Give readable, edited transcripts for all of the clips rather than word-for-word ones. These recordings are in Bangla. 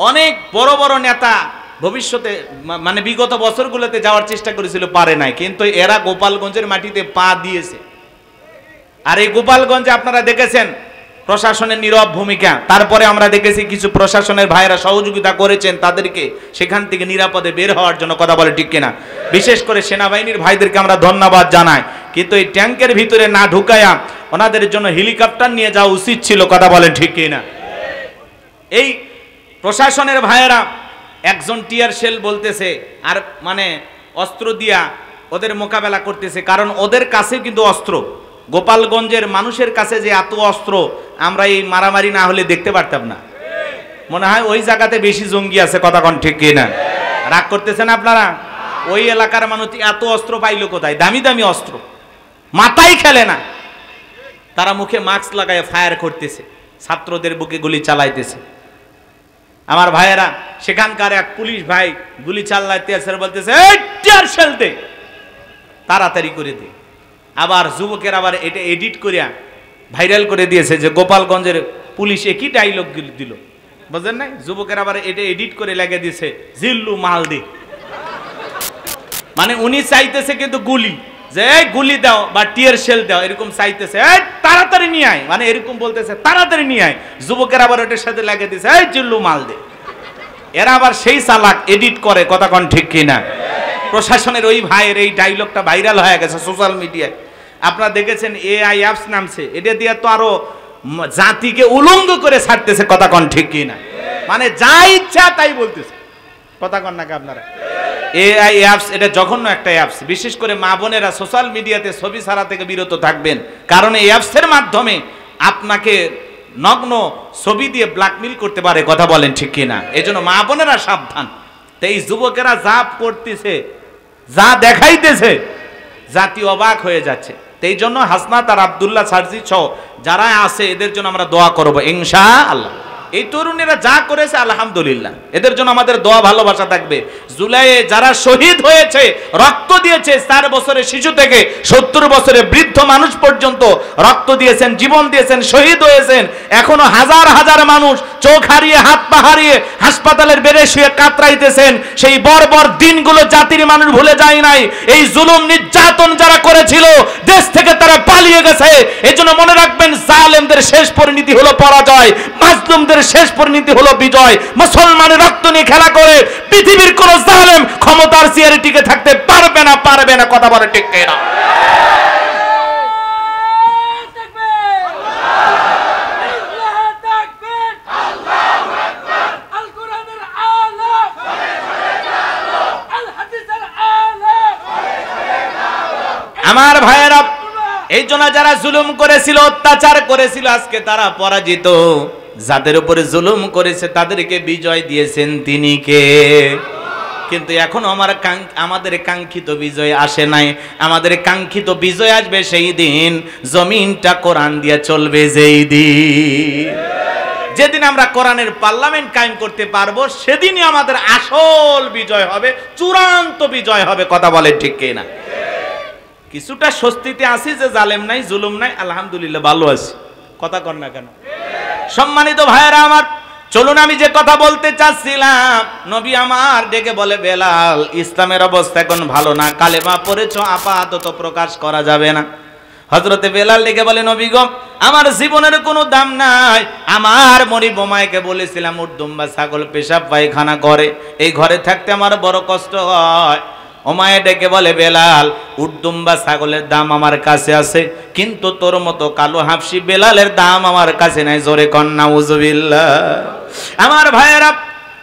অনেক বড় বড় নেতা ভবিষ্যতে মানে বিগত বছরগুলোতে যাওয়ার চেষ্টা করেছিল, পারে নাই, কিন্তু এরা গোপালগঞ্জের মাটিতে পা দিয়েছে। আর এই গোপালগঞ্জে আপনারা দেখেছেন প্রশাসনের নীরব ভূমিকা, তারপরে আমরা দেখেছি কিছু প্রশাসনের ভাইরা সহযোগিতা করেছেন তাদেরকে সেখান থেকে নিরাপদে বের হওয়ার জন্য, কথা বলে ঠিক কিনা? বিশেষ করে সেনাবাহিনীর ভাইদেরকে আমরা ধন্যবাদ জানাই, কিন্তু এই ট্যাঙ্কের ভিতরে না ঢুকায়া ওনাদের জন্য হেলিকপ্টার নিয়ে যাওয়া উচিত ছিল, কথা বলেন ঠিক কিনা? এই প্রশাসনের ভাইয়েরা একজন টিয়ার শেল বলতেছে আর মানে অস্ত্র দিয়া ওদের মোকাবেলা করতেছে, কারণ ওদের কাছে কিন্তু অস্ত্র, গোপালগঞ্জের মানুষের কাছে যে এত অস্ত্র আমরা এই মারামারি না হলে দেখতে পারতাম না। মনে হয় ওই জায়গাতে বেশি জঙ্গি আছে, কথা কোন ঠিক কিনা? রাগ করতেছেন আপনারা? ওই এলাকার মানুষ এত অস্ত্র পাইলো কোথায়? দামি দামি অস্ত্র, মাথায় খেলে না, তারা মুখে মাস্ক লাগায় ফায়ার করতেছে, ছাত্রদের বুকে গুলি চালাইতেছে। আমার ভাইয়েরা সেখানকার এক পুলিশ ভাই গুলি চালাইতে আছে, বলতেছে এই টিয়ার শেল দে, তাড়াতাড়ি করে দে। আবার যুবকের আবার এটা এডিট করিয়া ভাইরাল করে দিয়েছে যে গোপালগঞ্জের পুলিশ একই ডায়লগ দিল, বুঝলেন নাই? যুবকের আবার এটা এডিট করে লাগিয়ে দিয়েছে জিল্লু মাল দে, মানে উনি চাইতেছে কিন্তু গুলি, যে গুলি দাও বা টিয়ার শেল দাও, এরকম চাইতেছে এই তাড়াতাড়ি নিয়ে আয়, মানে এরকম বলতেছে তাড়াতাড়ি নিয়ে আয়। যুবকের আবার ওটার সাথে লাগিয়ে দিয়েছে এই জিল্লু মাল দে। এরা আবার সেই চালাক, এডিট করে, কথা কোন ঠিক কিনা? প্রশাসনের ওই ভাইয়ের এই ডায়লগটা ভাইরাল হয়ে গেছে সোশ্যাল মিডিয়ায়। আপনারা দেখেছেন এআই অ্যাপস নামছে, এটা দিয়ে তো আরো জাতিকে উলঙ্গ করে ছাড়তেছে, কথা কোন ঠিক কিনা? মানে যা ইচ্ছা তাই বলতেছে, কথা কোন নাকি আপনারা? এআই অ্যাপস এটা জঘন্য একটা অ্যাপস। বিশেষ করে মা বোনেরা সোশ্যাল মিডিয়াতে ছবি ছাড়া থেকে বিরত থাকবেন, কারণ এই অ্যাপসের মাধ্যমে আপনাকে নগ্ন ছবি দিয়ে ব্ল্যাকমেল করতে পারে, কথা বলেন ঠিক কিনা? এই জন্য মা বোনেরা সাবধান। তো এই যুবকেরা যা করতেছে, যা দেখাইতেছে, জাতি অবাক হয়ে যাচ্ছে। এই জন্য হাসনাত আর আব্দুল্লাহ সারজি সহ যারা আছে এদের জন্য আমরা দোয়া করব ইনশাআল্লাহ। এই তরুণেরা যা করেছে আলহামদুলিল্লাহ, এদের জন্য আমাদের দোয়া ভালোবাসা থাকবে। জুলাইয়ে যারা শহীদ হয়েছে, রক্ত দিয়েছে, 4 বছরের শিশু থেকে 70 বছরের বৃদ্ধ মানুষ পর্যন্ত রক্ত দিয়েছেন, জীবন দিয়েছেন, শহীদ হয়েছেন। এখনো হাজার হাজার মানুষ চোখ হারিয়ে, হাত পা হারিয়ে হাসপাতালের বেডে শুয়ে কাতরাইতেছেন। সেই বর্বর দিনগুলো জাতির মানুষ ভুলে যায় নাই। এই জুলুম নির্যাতন যারা করেছিল দেশ থেকে তারা পালিয়ে গেছে। এজন্য মনে রাখবেন, জালেমদের শেষ পরিণতি হলো পরাজয়, মাজলুমদের শেষ পরিণতি হলো বিজয়। মুসলমানের রক্ত নিয়ে খেলা করে পৃথিবীর কোন জালেম ক্ষমতার চেয়ারে টিকে থাকতে পারবে না, পারবে না, কথা বলে ঠিক কিনা? আমার ভাইয়েরা, এই জন্য যারা জুলুম করেছিল, অত্যাচার করেছিল, আজকে তারা পরাজিত। যাদের উপরে জুলুম করেছে তাদেরকে বিজয় দিয়েছেন তিনি কে? কিন্তু এখনো আমাদের কাঙ্ক্ষিত বিজয় আসে নাই। আমাদের কাঙ্ক্ষিত বিজয় আসবে সেই দিন, জমিনটা কোরআন দিয়ে চলবে যেই দিন, যেদিন আমরা কোরআনের পার্লামেন্ট কায়েম করতে পারবো, সেদিনই আমাদের আসল বিজয় হবে, চূড়ান্ত বিজয় হবে, কথা বলে ঠিক কিনা? কিছুটা স্বস্তিতে আছি যে জালেম নাই, জুলুম নাই, আলহামদুলিল্লাহ ভালো আছি, কথা কর না কেন? সম্মানিত ভাইয়েরা আমার, চলুন আমি যে কথা বলতে চাচ্ছিলাম, নবী আমার ডেকে বলে, বেলাল ইসলামের অবস্থা এখন ভালো না, কালেমা পড়েছো, আপাতত প্রকাশ করা যাবে না। হযরতে বেলাল ডেকে বলে, নবী গো, আমার জীবনের কোনো দাম নাই। আমার মরি বোমাইকে বলেছিলাম উট দুম্বা ছাগল পেশাব পায়খানা করে, এই ঘরে থাকতে আমার বড় কষ্ট হয়। ওমায়ে ডেকে বলে, বেলাল উট দুম্বা ছাগলের দাম আমার কাছে আছে, কিন্তু তোর মতো কালো হাফসি বেলালের দাম আমার কাছে নাই। জোরে কন নাউজুবিল্লাহ। আমার ভাইয়েরা,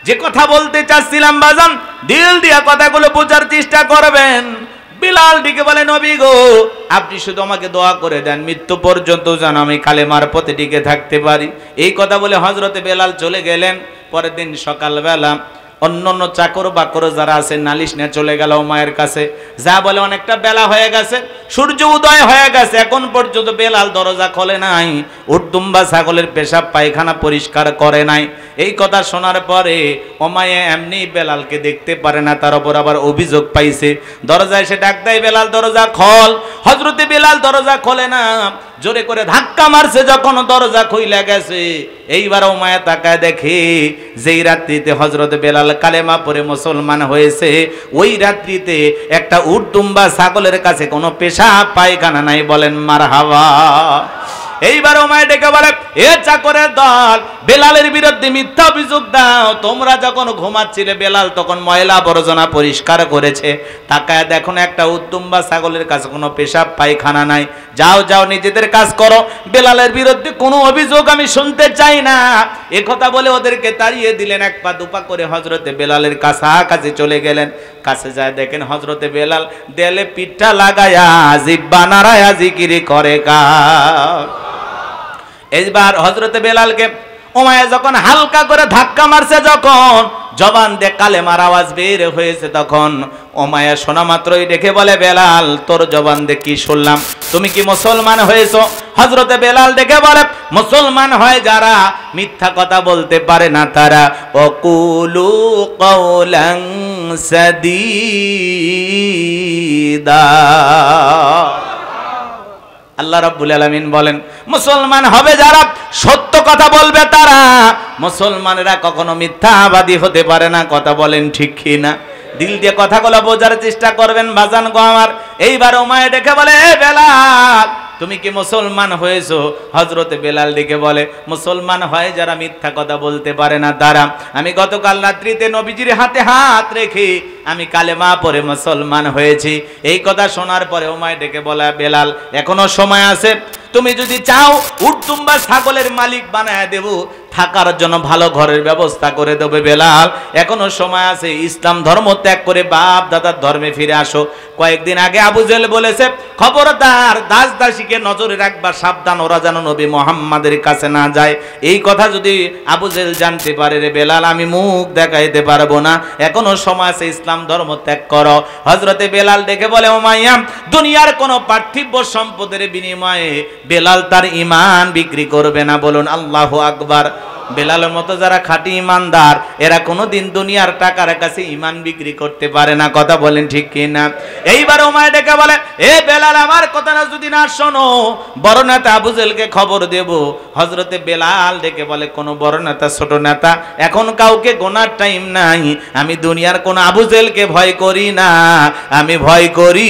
যে কথা বলতে চাচ্ছিলাম বাজান, দিল দিয়া কথাগুলো বোঝার চেষ্টা করবেন। বিলাল ডেকে বলে, নবী গো, আপনি শুধু আমাকে দোয়া করে দেন, মৃত্যু পর্যন্ত যেন আমি কালেমার পথে টিকে থাকতে পারি। এই কথা বলে হযরতে বেলাল চলে গেলেন। পরের দিন সকালবেলা অন্যান্য চাকর বাকর যারা আছে নালিশ নিয়ে চলে গেল মায়ের কাছে, যা বলে অনেকটা বেলা হয়ে গেছে, সূর্য উদয় হয়ে গেছে, এখন পর্যন্ত বেলাল দরজা খোলে নাই, উট দুম্বা ছাগলের পেশাব পায়খানা পরিষ্কার করে নাই। এই কথা শোনার পরে ওমায়ে এমনি বেলালকে দেখতে পারে না, তার উপর আবার অভিযোগ পাইছে। দরজা এসে ডাক দেয়, বেলাল দরজা খোল। হযরতে বেলাল দরজা খোলে না। জোরে করে ধাক্কা মারছে যখন দরজা খুইলা গেছে, এইবার উমাইয়া তাকায় দেখে যেই রাত্রিতে হযরত বেলাল কালেমা পড়ে মুসলমান হয়েছে, ওই রাত্রিতে একটা উট দুম্বা ছাগলের কাছে কোনো পেশাব পায়খানা নাই। বলেন মারহাবা। এইবার উমাইয়া ডেকে বলে, এ চাকরের দল, বেলালের বিরুদ্ধে মিথ্যা অভিযোগ দাও। তোমরা যখন ঘুমাচ্ছিলে বেলাল তখন ময়লা আবর্জনা পরিষ্কার করেছে, তাকায় দেখো না একটা উদ্দুম্বা ছাগলের কাছে কোনো পেশাব পায়খানা নাই। যাও যাও নিজেদের কাজ করো, বেলালের বিরুদ্ধে কোনো অভিযোগ আমি শুনতে চাই না। এ কথা বলে ওদেরকে তাড়িয়ে দিলেন। এক পা দুপা করে হযরতে বেলালের কাছে চলে গেলেন। কাছে যায় দেখেন হযরতে বেলাল দেলে পিঠটা লাগায়া জিহ্বা নাড়ায়া জিকির করে কা। এইবার হযরতে বেলালকে উমাইয়া যখন হালকা করে ধাক্কা মারছে, যখন জবান দিয়ে কালেমার আওয়াজ বের হয়েছে, তখন উমাইয়া শোনা মাত্রই দেখে বলে, বেলাল তোর জবান দিয়ে কি শুনলাম, তুমি কি মুসলমান হয়েছো? হযরতে বেলাল দেখে বলে, মুসলমান হয় যারা মিথ্যা কথা বলতে পারে না তারা। ওয়াকুলু কাওলান সাদীদা। আল্লাহ রাব্বুল আলামিন বলেন, মুসলমান হবে যারা সত্য কথা বলবে তারা। মুসলমানেরা কখনো মিথ্যাবাদী হতে পারে না। কথা বলেন ঠিক কি না? দিল দিয়ে কথাগুলো বোঝার চেষ্টা করবেন বাজান গো আমার। এইবার উমাইয়া ডেকে বলে, এ বেলাল তুমি কি মুসলমান হয়েছো? হযরতে বেলাল ডেকে বলে, মুসলমান হয় যারা মিথ্যা কথা বলতে পারে না তারা। আমি গতকাল রাত্রিতে নবীজির হাতে হাত রেখে আমি কালেমা পড়ে মুসলমান হয়েছি। এই কথা শোনার পরে উমাইয়া ডেকে বলে, বেলাল এখনো সময় আছে, তুমি যদি চাও উট দুম্বা ছাগলের মালিক বানায় দেব, থাকার জন্য ভালো ঘরের ব্যবস্থা করে দেবে। বেলাল এখনো সময় আছে, ইসলাম ধর্ম ত্যাগ করে বাপ দাদার ধর্মে ফিরে আসো। কয়েকদিন আগে আবু জেহেল বলেছে, খবরদার দাস দাসীকে নজরে রাখবা, সাবধান ওরা যেন নবী মুহাম্মাদের কাছে না যায়। এই কথা যদি আবু জেহেল জানতে পারে, রে বেলাল আমি মুখ দেখাইতে পারবো না, এখনো সময় আছে, ইসলাম ধর্ম ত্যাগ করো। হযরতে বেলাল ডেকে বলে, উমাইয়া দুনিয়ার কোনো পার্থিব সম্পদের বিনিময়ে বেলাল তার ঈমান বিক্রি করবে না। বলুন আল্লাহু আকবার। বেলালের মতো যারা খাঁটি ঈমানদার, এরা কোনোদিন দুনিয়ার টাকার কাছে ঈমান বিক্রি করতে পারে না। কথা বলেন ঠিক কি না? এইবার উমাইয়া ডেকে বলে, এ বেলাল আমার কথা না যদি না শোনো, বড় নেতা আবু জেহেলকে খবর দেব। হযরতে বেলাল ডেকে বলে, কোন বড় নেতা ছোট নেতা এখন কাউকে গোনার টাইম নাই। আমি দুনিয়ার কোন আবু জেহেলকে ভয় করি না, আমি ভয় করি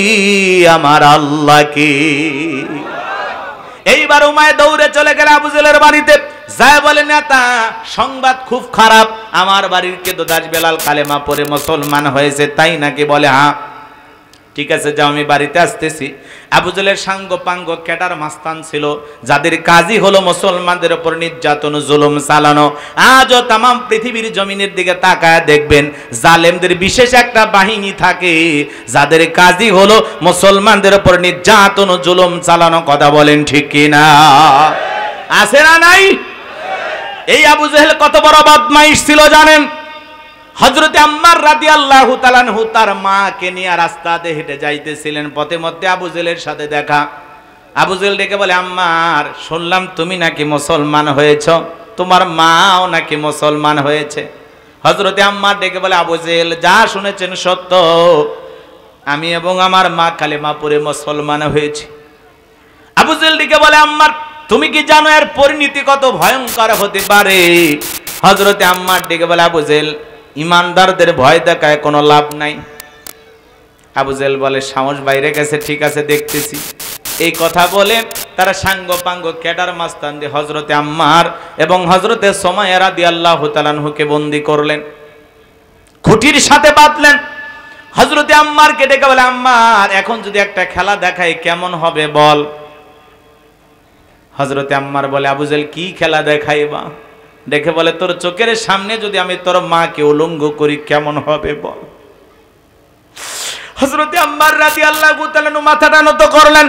আমার আল্লাহকে। এইবার উমাইয়া দৌড়ে চলে গেল আবু জেহেলের বাড়িতে। যায় বলে, নেতা সংবাদ খুব খারাপ, আমার বাড়ির কেদোদাস বেলাল কালেমা পড়ে মুসলমান হয়েছে। তাই নাকি? বলে হ্যাঁ। ঠিক আছে যাও, আমি বাড়িতে আসতেছি। আবু জেহেলের সাঙ্গ পাঙ্গ ক্যাডার মাস্তান ছিল, যাদের কাজই হলো মুসলমানদের উপর নির্যাতন জুলুম চালানো। আজও তাম পৃথিবীর জমিনের দিকে তাকায় দেখবেন, জালেমদের বিশেষ একটা বাহিনী থাকে, যাদের কাজই হলো মুসলমানদের উপর নির্যাতন জুলুম চালানো। কথা বলেন ঠিক কিনা? আছে না নাই? এই আবু জেহেল কত বড় বদমাইশ ছিল জানেন? হযরতে আম্মার রাদিয়াল্লাহু তাআলা আনহু তার মাকে নিয়ে রাস্তাতে হেঁটে যাইতেছিলেন, পথে মধ্যে আবু জেহেলের সাথে দেখা। আবু জেহেল ডেকে বলে, আম্মার শুনলাম তুমি নাকি মুসলমান হয়েছ, তোমার মাও নাকি মুসলমান হয়েছে। হযরতে আম্মার ডেকে বলে, আবু জেহেল যা শুনেছেন সত্য, আমি এবং আমার মা কালেমা পড়ে মুসলমান হয়েছি। আবু জেহেল ডেকে বলে, আম্মার তুমি কি জানো এর পরিণতি কত ভয়ঙ্কর হতে পারে? হযরতে আম্মার ডেকে বলে, আবু জেহেল ইমানদারদের ভয় দেখায় কোনো লাভ নাই। আবু জেহেল বলে, সাহস বাইরে গেছে, ঠিক আছে দেখতেছি। এই কথা বলে তারা সাঙ্গ পাঙ্গ ক্যাডার মাস্তান দিয়ে হযরতে আম্মার এবং হযরতে সুমাইয়া রাদিয়াল্লাহু তাআলা আনহুকে বন্দী করলেন, খুঁটির সাথে বাঁধলেন। হযরতে আম্মারকে ডেকে বলে, আম্মার এখন যদি একটা খেলা দেখাই কেমন হবে বল। হযরতে আম্মার বলে, আবু জেহেল কি খেলা দেখাইবা? দেখে বলে, তোর চোখের সামনে যদি আমি তোর মাকে উলঙ্গ করি কেমন হবে বল। হযরতে আম্মার রাদিয়াল্লাহু তাআলা মাথাটা নত করলেন।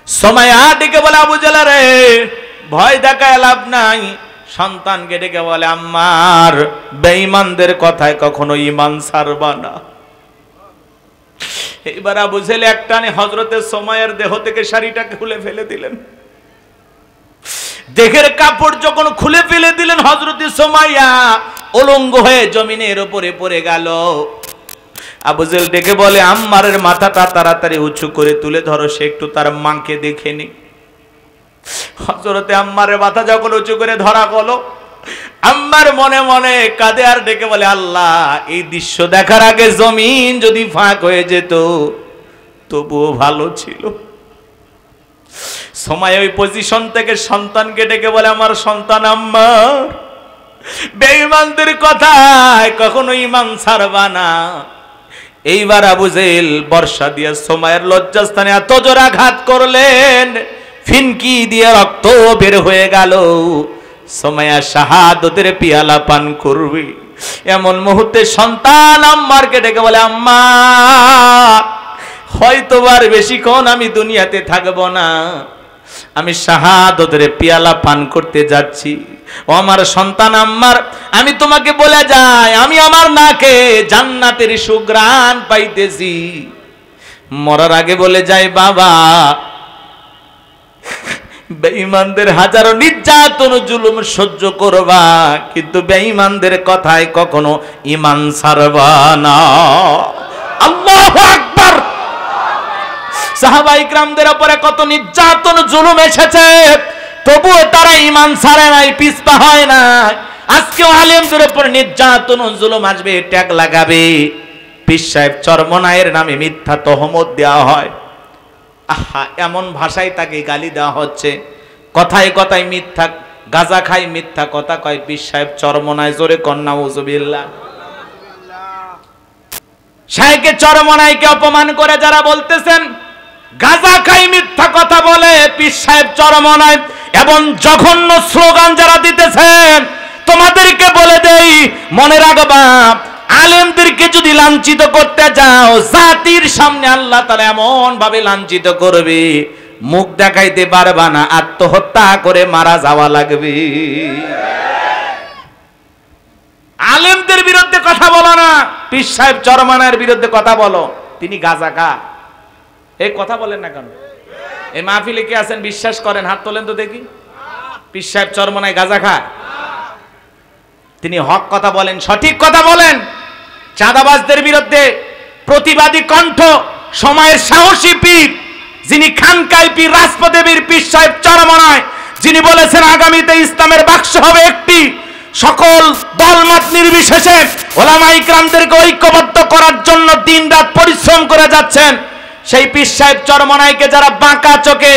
সুমাইয়া ডেকে বলে, আবু জেহেল রে ভয় দেখায় লাভ নাই। সন্তানকে ডেকে বলে, আম্মার বেঈমানদের কথায় কখনো ঈমান ছাড়বা না। এইবার আবু জেহেল একটানে হযরতে সুমাইয়ার দেহ থেকে শাড়িটাকে খুলে ফেলে দিলেন। দেহের কাপড় যখন খুলে ফেলে দিলেন, হযরতে সুমাইয়া উলঙ্গ হয়ে জমিনের উপরে পড়ে গেল। আবু জেহেল ডেকে বলে, আম্মারের মাথাটা তাড়াতাড়ি উঁচু করে তুলে ধরো, সে একটু তার মাকে দেখে নি। হযরতে আম্মারের মাথা যখন উঁচু করে ধরা হলো, আম্মার মনে মনে কাঁদে আর ডেকে বলে, আল্লাহ, এই দৃশ্য দেখার আগে জমিন যদি ফাঁক হয়ে যেত তবুও ভালো ছিল। সময় ওই পজিশন থেকে সন্তানকে ডেকে বলে, আমার সন্তান আম্মার, বেঈমানদের কথায় কখনো ঈমান ছাড়বা না। এইবার আবু জেহেল বর্ষা দিয়ে সময়ের লজ্জাস্থানে এত জোর আঘাত করলেন, ফিনকি দিয়ে রক্ত বের হয়ে গেল। সময়া শাহাদতের পিয়ালা পান করবে, এমন মুহূর্তে সন্তান আম্মারকে ডেকে বলে, আম্মা, হয়তোবার বেশিক্ষণ আমি দুনিয়াতে থাকবো না, আমি শাহাদতের পিয়ালা পান করতে যাচ্ছি। ও আমার সন্তান আম্মার, আমি তোমাকে বলে যাই, আমি আমার নাকে জান্নাতের সুঘ্রাণ পাইতেছি। মরার আগে বলে যাই, বাবা, বেঈমানদের হাজারো নির্যাতন জুলুম সহ্য করবা, কিন্তু বেঈমানদের কথায় কখনো ঈমান ছাড়বা না। আল্লাহু আকবার। সাহাবায়ে কিরামদের উপরে কত নির্যাতন জুলুম এসেছে, তবুও তারা ঈমান ছাড়ে নাই, পিছপা হয় না। আজকেও আলেমদের উপর নির্যাতন জুলুম আসবে, ট্যাগ লাগাবে, পীর সাহেব চরমনায়ের নামে মিথ্যা তহমত দেওয়া হয়। আহা, এমন ভাষায় তাকে গালি দেওয়া হচ্ছে, কথায় কথায় মিথ্যা, গাঁজা খাই মিথ্যা কথা কয়, পীর সাহেব চরমনায়, জোরে কন্যা উযুবিল্লাহ। শাইখে চরমনাইকে অপমান করে যারা বলতেছেন গাঁজা খাই মিথ্যা কথা বলে পীর সাহেব চরমনায়, এবং জঘন্য স্লোগান যারা দিতেছেন, তোমাদেরকে বলে দেই, মনে রাখবা, আলেমদেরকে যদি লাঞ্ছিত করতে যাও, জাতির সামনে আল্লাহ তাআলা এমন ভাবে লাঞ্ছিত করবে, মুখ দেখাইতে পারবা না, আত্মহত্যা করে মারা যাওয়া লাগবে। আলেমদের বিরুদ্ধে কথা বলো না, পীর সাহেব চরমনায়ের বিরুদ্ধে কথা বলো, তিনি গাঁজা খা। এই কথা বলেন না কেন? এই মাহফিলে কে আছেন বিশ্বাস করেন? হাত তোলেন তো দেখি। পীর সাহেব চরমনায় গাঁজা খায়? তিনি হক কথা বলেন, সঠিক কথা বলেন। চাঁদাবাজদের বিরুদ্ধে প্রতিবাদী কণ্ঠ, সময়ের সাহসী পীর, যিনি খানকায় পীর, রাজপথে পীর, পীর সাহেব চরমনায়, যিনি বলেছেন আগামীতে ইসলামের বাক্স হবে একটি, সকল দলমত নির্বিশেষে ওলামায়ে ইকরামদেরকে ঐক্যবদ্ধ করার জন্য দিনরাত পরিশ্রম করে যাচ্ছেন। সেই পীর সাহেব চরমনাইকে যারা বাঁকা চোখে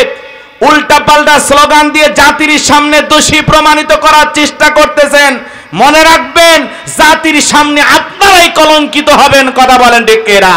উল্টাপাল্টা স্লোগান দিয়ে জাতির সামনে দোষী প্রমাণিত করার চেষ্টা করতেছেন, মনে রাখবেন, জাতির সামনে আপনারাই কলঙ্কিত হবেন। কথা বলেন ঠিক কিনা?